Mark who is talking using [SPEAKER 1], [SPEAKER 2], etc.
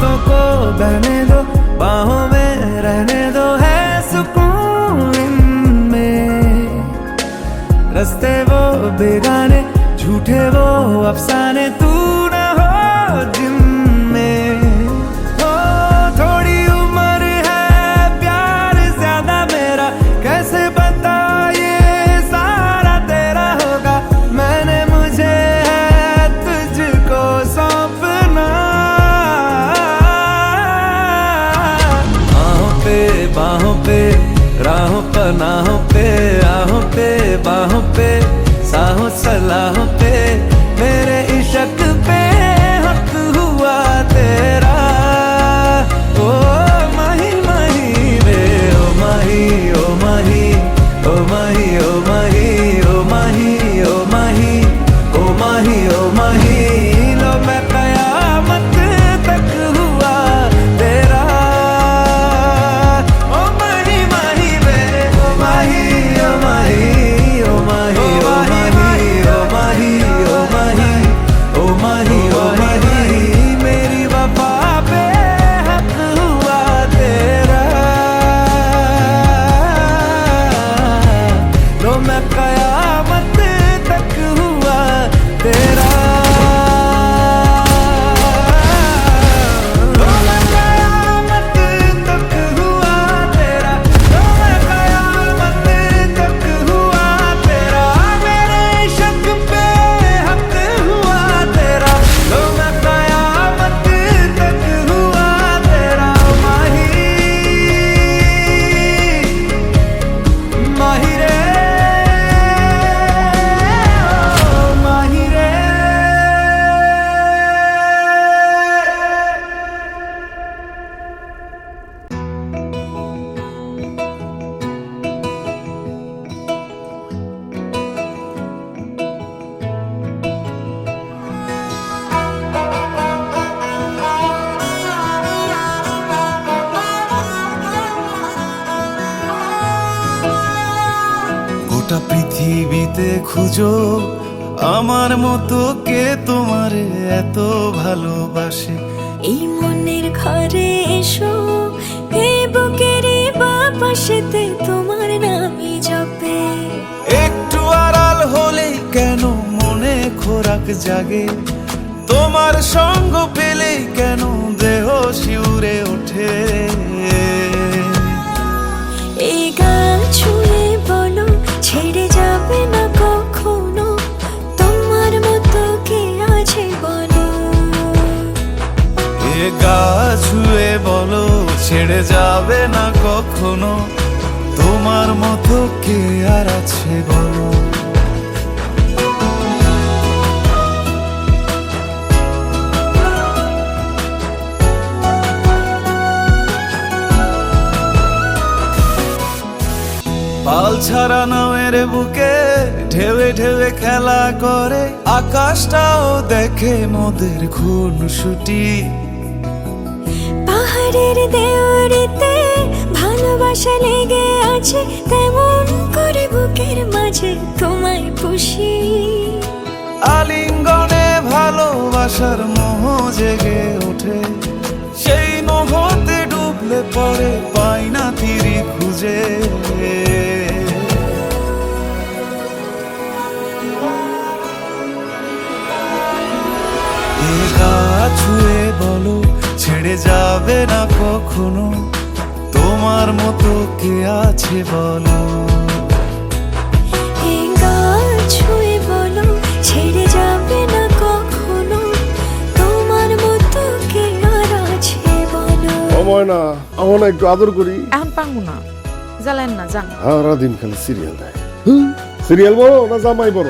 [SPEAKER 1] रातों को बहने दो, बाहों में रहने दो, है सुकून इनमें। रस्ते वो बेगाने, झूठे वो अफसाने, तू न हो जिनमें। ओ थोड़ी उम्र है, प्यार ज्यादा मेरा, कैसे बता ये सारा तेरा होगा। मैंने मुझे है तुझको सौंपना। बाहों पे बाहों पे, राहों पनाहों पे, आहों पे बाहों पे, साहों सलाहों पे, मेरे इश्क पे हक हुआ तेरा। ओ माही माही वे, ओ माही ओ माही, ओ माही ओ माही, ओ माही ओ माही, ओ माही ओ माही, लो मैं कयामत तक हुआ तेरा। ओ माही माही वे, ओ माही ओ माही, ओ माही ओ माही, ओ माही ओ माही, ओ माही ओ माही, मेरी वफा पे हक हुआ तेरा। लो मैं कयामत तक हुआ तेरा। लो मैं कयामत तक हुआ तेरा, लो मैं कयामत तक हुआ तेरा, मेरे इश्क पे हक हुआ तेरा। लो मैं कयामत तक हुआ तेरा। माही माही रे, ओ माही रे। গোটা পৃথিবীতে খুঁজো আমার মতো কে তোমার এত ভালোবাসে।
[SPEAKER 2] এই মনের ঘরে এসো, এই বুকের বাপাশেতে তোমার নামই জপে।
[SPEAKER 1] একটু আড়াল হলেই কেন মনে খোরাক জাগে, তোমার সঙ্গ পেলেই কেন দেহ শিউরে ওঠে।
[SPEAKER 2] এই গান ছুঁয়ে বলো, ছেড়ে যাবে না কখনো, তোমার মতো কে আছে বলো।
[SPEAKER 1] এ গা ছুঁয়ে বলো, ছেড়ে যাবে না কখনো, তোমার মতো কে আর আছে বলো। পাল ছাড়া নামের বুকে ঢেউে ঢেউে খেলা করে, আকাশটাও দেখে মোদের খুনসুটি।
[SPEAKER 2] পাহাড়ের দেওয়ারিতে ভালোবাসা লেগে আছে, তেমন করে বুকের মাঝে তোমায় পুষি।
[SPEAKER 1] আলিঙ্গনে ভালোবাসার মোহ জেগে ওঠে, সেই মোহতে ডুবলে পরে পাই না তীরে খুঁজে। এ গা ছুঁয়ে বলো, ছেড়ে যাবে না কখনো, তোমার মতো কে আছে বলো।
[SPEAKER 2] এই গান ছুঁয়ে বলো, ছেড়ে যাবে না কখনো, তোমার মতো কে আর আছে বলো।
[SPEAKER 3] সময় না, আমার না একটু আদর করি।
[SPEAKER 4] এখন পাঙ্গু না, জ্বালেন না, যান।
[SPEAKER 3] সারাদিন খালি সিরিয়াল দেয়। সিরিয়াল বড় না জামাই বড়?